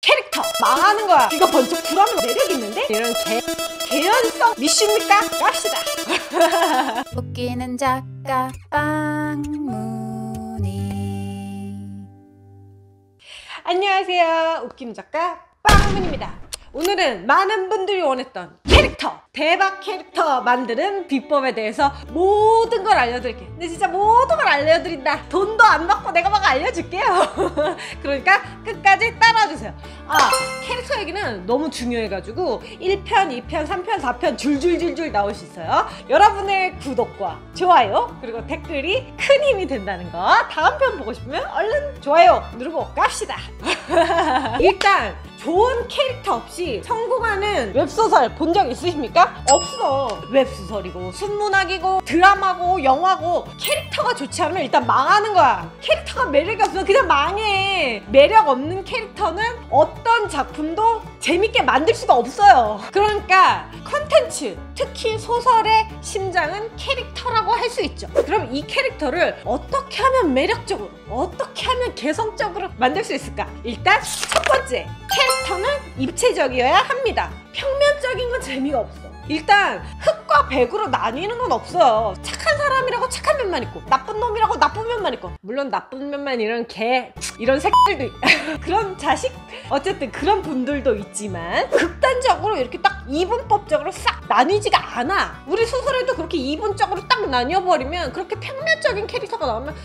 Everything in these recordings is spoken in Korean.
캐릭터 망하는 거야. 이거 번쩍 불하면 매력 있는데? 이런 개연성 미십니까? 갑시다. 웃기는 작가 빵무늬. 안녕하세요, 웃기는 작가 빵문입니다. 오늘은 많은 분들이 원했던 캐릭터, 대박 캐릭터 만드는 비법에 대해서 모든 걸 알려드릴게요. 근데 진짜 모든 걸 알려드린다. 돈도 안 받고 내가 막 알려줄게요. 그러니까 끝까지 따라와주세요. 캐릭터 얘기는 너무 중요해가지고 1편, 2편, 3편, 4편 줄줄줄줄 나올 수 있어요. 여러분의 구독과 좋아요 그리고 댓글이 큰 힘이 된다는 거. 다음 편 보고 싶으면 얼른 좋아요 누르고 갑시다. 일단 좋은 캐릭터 없이 성공하는 웹소설 본 적 있으십니까? 없어. 웹소설이고 순문학이고 드라마고 영화고 캐릭터가 좋지 않으면 일단 망하는 거야. 캐릭터가 매력이 없으면 그냥 망해. 매력 없는 캐릭터는 어떤 작품도 재밌게 만들 수가 없어요. 그러니까 컨텐츠, 특히 소설의 심장은 캐릭터라고 할 수 있죠. 그럼 이 캐릭터를 어떻게 하면 매력적으로, 어떻게 하면 개성적으로 만들 수 있을까? 일단 첫 번째, 캐릭터는 입체적이어야 합니다. 평면적인 건 재미가 없어. 일단 흑과 백으로 나뉘는 건 없어요. 착한 사람이라고 착한 면만 있고 나쁜 놈이라고 나쁜 면만 있고, 물론 나쁜 면만 이런 이런 새끼들도 그런 자식? 어쨌든 그런 분들도 있지만 극단적으로 이렇게 딱 이분법적으로 싹 나뉘지가 않아. 우리 소설에도 그렇게 이분적으로 딱 나뉘어버리면 그렇게 평면적인 캐릭터가 나오면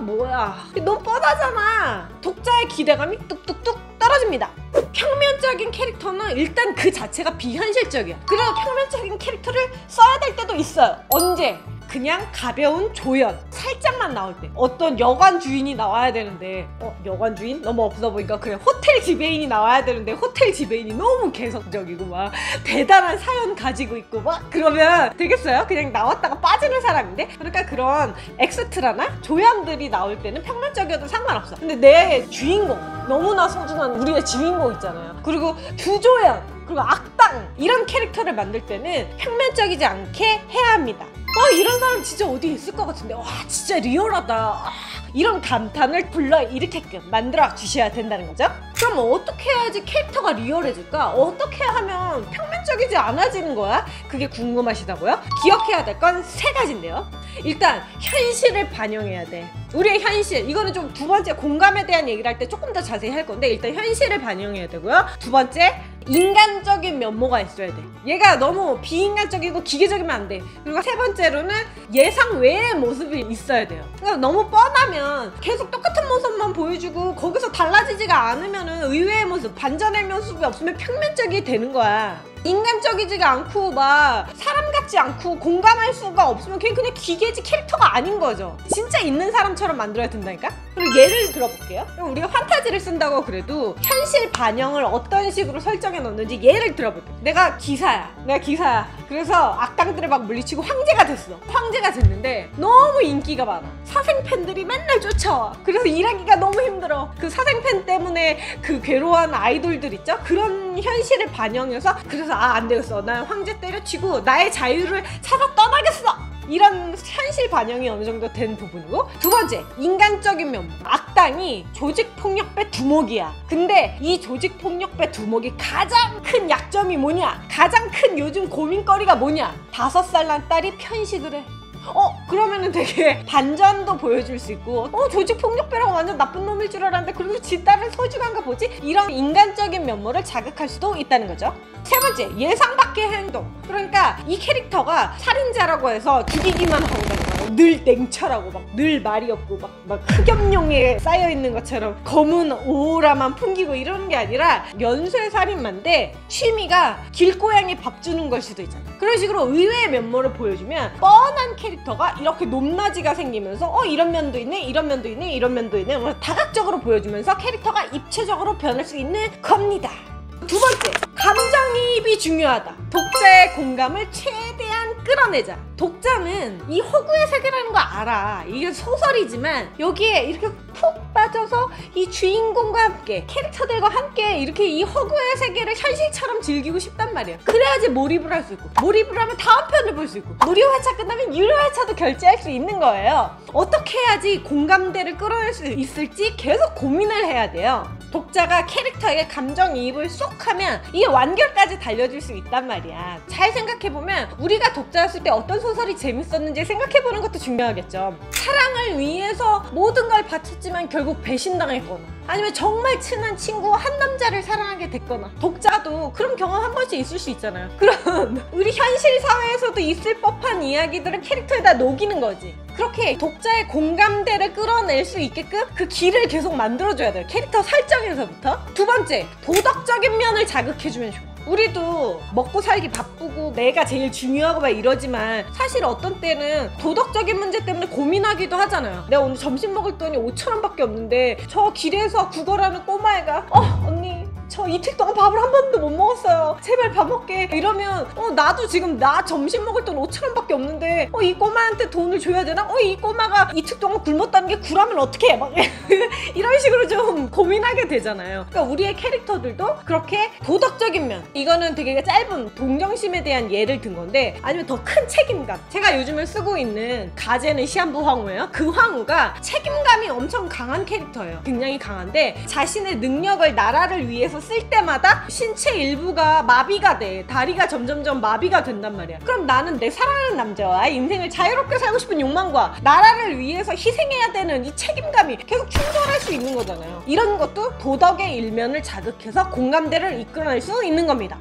뭐야 너무 뻔하잖아. 독자의 기대감이 뚝뚝뚝 떨어집니다. 평면적인 캐릭터는 일단 그 자체가 비현실적이야. 그래서 평면적인 캐릭터를 써야 될 때도 있어요. 언제? 그냥 가벼운 조연 살짝만 나올 때. 어떤 여관 주인이 나와야 되는데 여관 주인? 너무 없어 보니까 그래 호텔 지배인이 나와야 되는데 호텔 지배인이 너무 개성적이고 막 대단한 사연 가지고 있고 막 그러면 되겠어요? 그냥 나왔다가 빠지는 사람인데. 그러니까 그런 엑스트라나 조연들이 나올 때는 평면적이어도 상관없어. 근데 내 주인공, 너무나 소중한 우리의 주인공 있잖아요. 그리고 주조연, 그리고 악당, 이런 캐릭터를 만들 때는 평면적이지 않게 해야 합니다. 이런 사람 진짜 어디 있을 것 같은데, 와 진짜 리얼하다, 이런 감탄을 불러일으키게끔 만들어 주셔야 된다는 거죠. 그럼 어떻게 해야지 캐릭터가 리얼해질까? 어떻게 하면 평면적이지 않아지는 거야? 그게 궁금하시다고요? 기억해야 될 건 3가지인데요. 일단 현실을 반영해야 돼. 우리의 현실, 이거는 좀 두 번째 공감에 대한 얘기를 할 때 조금 더 자세히 할 건데, 일단 현실을 반영해야 되고요. 두 번째, 인간적인 면모가 있어야 돼. 얘가 너무 비인간적이고 기계적이면 안 돼. 그리고 세 번째로는 예상 외의 모습이 있어야 돼요. 그러니까 너무 뻔하면 계속 똑같은 모습만 보여주고 거기서 달라지지가 않으면은 의외의 모습, 반전의 모습이 없으면 평면적이 되는 거야. 인간적이지가 않고 막 사람 같지 않고 공감할 수가 없으면 그냥 기계지 캐릭터가 아닌 거죠. 진짜 있는 사람처럼 만들어야 된다니까? 그리고 예를 들어볼게요. 우리가 판타지를 쓴다고 그래도 현실 반영을 어떤 식으로 설정해 놓는지 예를 들어볼게요. 내가 기사야. 그래서 악당들을 막 물리치고 황제가 됐어. 황제가 됐는데 너무 인기가 많아. 사생 팬들이 맨날 쫓아와. 그래서 일하기가 너무 힘들어. 그 사생 팬 때문에 그 괴로워하는 아이돌들 있죠? 그런 현실을 반영해서, 그래서 안 되겠어, 난 황제 때려치고 나의 자유를 찾아 떠나겠어, 이런 현실 반영이 어느 정도 된 부분이고. 두 번째, 인간적인 면모. 악당이 조직폭력배 두목이야. 근데 이 조직폭력배 두목이 가장 큰 약점이 뭐냐? 가장 큰 요즘 고민거리가 뭐냐? 5살 난 딸이 편식을 해. 그러면은 되게 반전도 보여줄 수 있고, 조직폭력배라고 완전 나쁜 놈일 줄 알았는데 그래도 지 딸은 소중한가 보지? 이런 인간적인 면모를 자극할 수도 있다는 거죠. 세 번째, 예상 밖의 행동. 그러니까 이 캐릭터가 살인자라고 해서 죽이기만 하고 다니는 거예요. 늘 냉철하고 막 늘 말이 없고 막 흑염룡에 쌓여있는 것처럼 검은 오라만 풍기고 이러는 게 아니라 연쇄살인마인데 취미가 길고양이 밥 주는 걸 수도 있잖아. 그런 식으로 의외의 면모를 보여주면 뻔한 캐릭터가 이렇게 높낮이가 생기면서 이런 면도 있네, 이런 면도 있네, 이런 면도 있네, 다각적으로 보여주면서 캐릭터가 입체적으로 변할 수 있는 겁니다. 두 번째, 감정이입이 중요하다. 독자의 공감을 최대한 끌어내자. 독자는 이 허구의 세계라는 거 알아. 이게 소설이지만 여기에 이렇게 푹 빠져서 이 주인공과 함께, 캐릭터들과 함께 이렇게 이 허구의 세계를 현실처럼 즐기고 싶단 말이야. 그래야지 몰입을 할 수 있고, 몰입을 하면 다음 편을 볼 수 있고, 무료 회차 끝나면 유료 회차도 결제할 수 있는 거예요. 어떻게 해야지 공감대를 끌어낼 수 있을지 계속 고민을 해야 돼요. 독자가 캐릭터의 감정이입을 쏙 하면 이게 완결까지 달려줄 수 있단 말이야. 잘 생각해보면 우리가 독자였을 때 어떤 소설이 재밌었는지 생각해보는 것도 중요하겠죠. 사랑을 위해서 모든 걸 바쳤지만 결국 배신당했거나 아니면 정말 친한 친구 한 남자를 사랑하게 됐거나 독자도 그런 경험 한 번씩 있을 수 있잖아요. 그럼 우리 현실 사회에서도 있을 법한 이야기들은 캐릭터에다 녹이는 거지. 그렇게 독자의 공감대를 끌어낼 수 있게끔 그 길을 계속 만들어줘야 돼요. 캐릭터 설정에서부터. 두 번째, 도덕적인 면을 자극해주면 좋아. 우리도 먹고 살기 바쁘고 내가 제일 중요하고 막 이러지만 사실 어떤 때는 도덕적인 문제 때문에 고민하기도 하잖아요. 내가 오늘 점심 먹을 돈이 5,000원밖에 없는데 저 길에서 구걸하는 꼬마애가 언니 저 이틀 동안 밥을 한 번도 못 먹었어요. 제발 밥 먹게. 이러면 나도 지금 나 점심 먹을 돈 5,000원밖에 없는데 이 꼬마한테 돈을 줘야 되나? 이 꼬마가 이틀 동안 굶었다는 게 구라면 어떻게 해? 막 이런 식으로 좀 고민하게 되잖아요. 그러니까 우리의 캐릭터들도 그렇게 도덕적인 면, 이거는 되게 짧은 동정심에 대한 예를 든 건데 아니면 더 큰 책임감. 제가 요즘에 쓰고 있는 가제는 시한부 황후예요. 그 황후가 책임감이 엄청 강한 캐릭터예요. 굉장히 강한데 자신의 능력을 나라를 위해서 쓸 때마다 신체 일부가 마비가 돼. 다리가 점점점 마비가 된단 말이야. 그럼 나는 내 사랑하는 남자와 인생을 자유롭게 살고 싶은 욕망과 나라를 위해서 희생해야 되는 이 책임감이 계속 충돌할 수 있는 거잖아요. 이런 것도 도덕의 일면을 자극해서 공감대를 이끌어낼 수 있는 겁니다.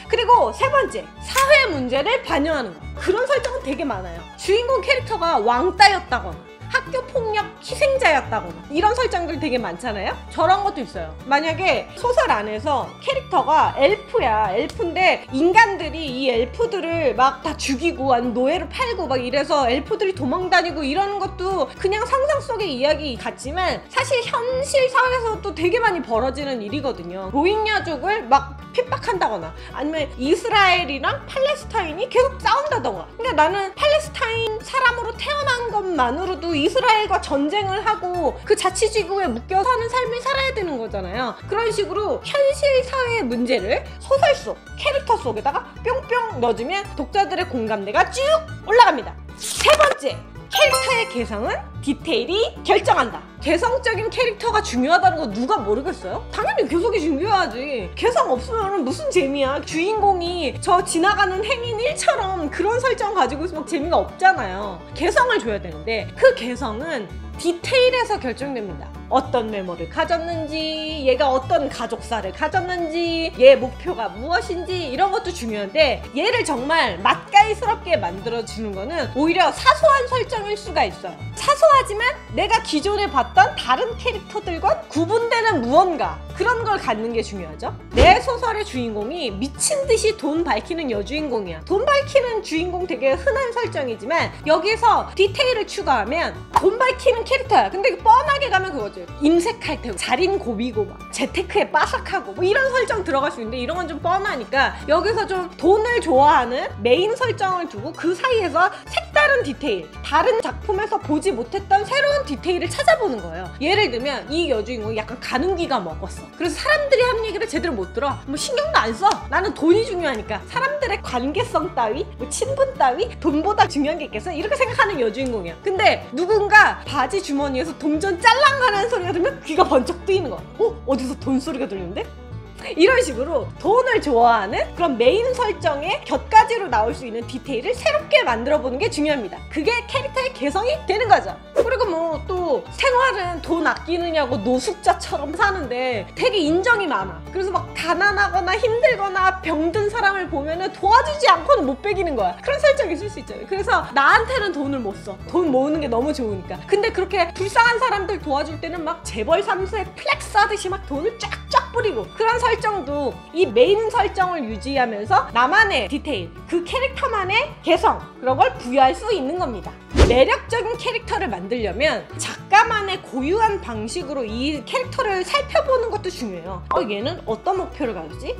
그리고 세 번째, 사회 문제를 반영하는 거. 그런 설정은 되게 많아요. 주인공 캐릭터가 왕따였다거나 학교 폭력 희생자였다거나 이런 설정들 되게 많잖아요. 저런 것도 있어요. 만약에 소설 안에서 캐릭터가 엘프야. 엘프인데 인간들이 이 엘프들을 막 다 죽이고 아니면 노예로 팔고 막 이래서 엘프들이 도망다니고 이런 것도 그냥 상상 속의 이야기 같지만 사실 현실 사회에서도 되게 많이 벌어지는 일이거든요. 로힝야족을 막 핍박한다거나 아니면 이스라엘이랑 팔레스타인이 계속 싸운다던가. 그러니까 나는 팔레스타인 사람으로 태어난 것만으로도 이스라엘과 전쟁을 하고 그 자치지구에 묶여 사는 삶을 살아야 되는 거잖아요. 그런 식으로 현실 사회의 문제를 소설 속 캐릭터 속에다가 뿅뿅 넣어주면 독자들의 공감대가 쭉 올라갑니다. 세 번째, 캐릭터의 개성은 디테일이 결정한다. 개성적인 캐릭터가 중요하다는 거 누가 모르겠어요? 당연히 개성이 중요하지. 개성 없으면 무슨 재미야. 주인공이 저 지나가는 행인 1처럼 그런 설정 가지고 있으면 재미가 없잖아요. 개성을 줘야 되는데 그 개성은 디테일에서 결정됩니다. 어떤 메모를 가졌는지, 얘가 어떤 가족사를 가졌는지, 얘 목표가 무엇인지 이런 것도 중요한데 얘를 정말 맛깔스럽게 만들어주는 거는 오히려 사소한 설정일 수가 있어요. 사소하지만 내가 기존에 봤던 다른 캐릭터들과 구분되는 무언가, 그런 걸 갖는 게 중요하죠. 내 소설의 주인공이 미친 듯이 돈 밝히는 여주인공이야. 돈 밝히는 주인공 되게 흔한 설정이지만 여기서 디테일을 추가하면 돈 밝히는 캐릭터야. 근데 뻔하게 가면 그거지. 임색할 테고 자린 고비고 막 재테크에 빠삭하고 뭐 이런 설정 들어갈 수 있는데 이런 건 좀 뻔하니까 여기서 좀 돈을 좋아하는 메인 설정을 두고 그 사이에서 색다른 디테일, 다른 작품에서 보지 못했던 새로운 디테일을 찾아보는 거예요. 예를 들면 이 여주인공이 약간 가는기가 먹었어. 그래서 사람들이 하는 얘기를 제대로 못 들어. 뭐 신경도 안 써. 나는 돈이 중요하니까. 사람들의 관계성 따위, 뭐 친분 따위, 돈보다 중요한 게 있겠어? 이렇게 생각하는 여주인공이야. 근데 누군가 바지 주머니에서 동전 짤랑하는 소리가 들으면 귀가 번쩍 뜨이는 거야. 어디서 돈 소리가 들리는데? 이런 식으로 돈을 좋아하는 그런 메인 설정의 곁가지로 나올 수 있는 디테일을 새롭게 만들어보는 게 중요합니다. 그게 캐릭터의 개성이 되는 거죠. 그리고 뭐 또 생활은 돈 아끼느냐고 노숙자처럼 사는데 되게 인정이 많아. 그래서 막 가난하거나 힘들거나 병든 사람을 보면은 도와주지 않고는 못 베기는 거야. 그런 설정이 있을 수 있잖아요. 그래서 나한테는 돈을 못 써. 돈 모으는 게 너무 좋으니까. 근데 그렇게 불쌍한 사람들 도와줄 때는 막 재벌 3세에 플렉스 하듯이 막 돈을 쫙쫙 뿌리고, 그런 설정도 이 메인 설정을 유지하면서 나만의 디테일, 그 캐릭터만의 개성, 그런 걸 부여할 수 있는 겁니다. 매력적인 캐릭터를 만들려면 작가만의 고유한 방식으로 이 캐릭터를 살펴보는 것도 중요해요. 얘는 어떤 목표를 가지지?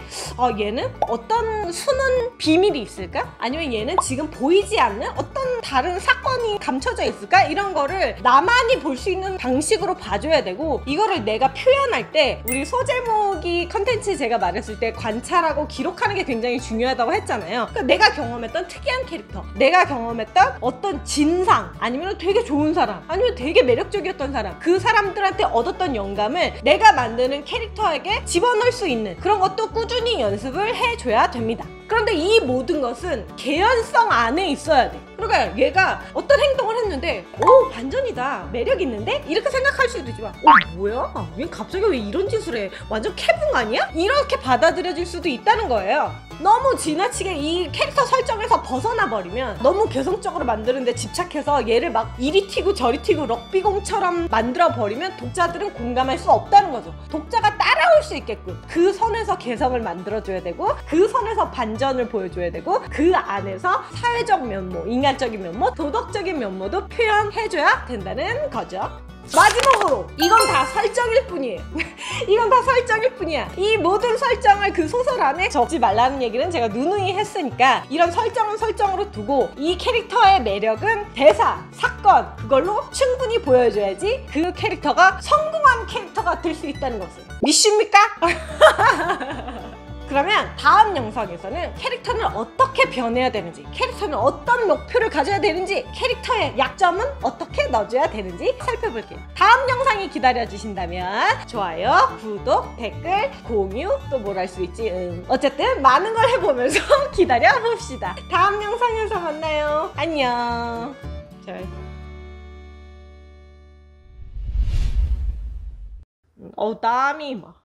얘는 어떤 숨은 비밀이 있을까? 아니면 얘는 지금 보이지 않는 어떤 다른 사건이 감춰져 있을까? 이런 거를 나만이 볼 수 있는 방식으로 봐줘야 되고, 이거를 내가 표현할 때 우리 소제목이 컨텐츠 제가 말했을 때 관찰하고 기록하는 게 굉장히 중요하다고 했잖아요. 그러니까 내가 경험했던 특이한 캐릭터, 내가 경험했던 어떤 진상, 영상, 아니면 되게 좋은 사람, 아니면 되게 매력적이었던 사람, 그 사람들한테 얻었던 영감을 내가 만드는 캐릭터에게 집어넣을 수 있는 그런 것도 꾸준히 연습을 해줘야 됩니다. 그런데 이 모든 것은 개연성 안에 있어야 돼. 그러니까 얘가 어떤 행동을 했는데 오, 반전이다, 매력 있는데? 이렇게 생각할 수도 있지만 뭐야? 얘 갑자기 왜 이런 짓을 해? 완전 캐붕 아니야? 이렇게 받아들여질 수도 있다는 거예요. 너무 지나치게 이 캐릭터 설정에서 벗어나 버리면, 너무 개성적으로 만드는데 집착해서 얘를 막 이리 튀고 저리 튀고 럭비공처럼 만들어 버리면 독자들은 공감할 수 없다는 거죠. 독자가 따라올 수 있게끔 그 선에서 개성을 만들어줘야 되고, 그 선에서 반전을 보여줘야 되고, 그 안에서 사회적 면모, 인간적인 면모, 도덕적인 면모도 표현해줘야 된다는 거죠. 마지막으로, 이건 다 설정일 뿐이에요. 이건 다 설정일 뿐이야. 이 모든 설정을 그 소설 안에 적지 말라는 얘기는 제가 누누이 했으니까, 이런 설정은 설정으로 두고 이 캐릭터의 매력은 대사, 사건, 그걸로 충분히 보여줘야지 그 캐릭터가 성공한 캐릭터가 될 수 있다는 것을 믿습니까? 그러면 다음 영상에서는 캐릭터는 어떻게 변해야 되는지, 캐릭터는 어떤 목표를 가져야 되는지, 캐릭터의 약점은 어떻게 넣어줘야 되는지 살펴볼게요. 다음 영상이 기다려주신다면 좋아요, 구독, 댓글, 공유, 또 뭘 할 수 있지? 어쨌든 많은 걸 해보면서 기다려봅시다. 다음 영상에서 만나요. 안녕. 땀이 막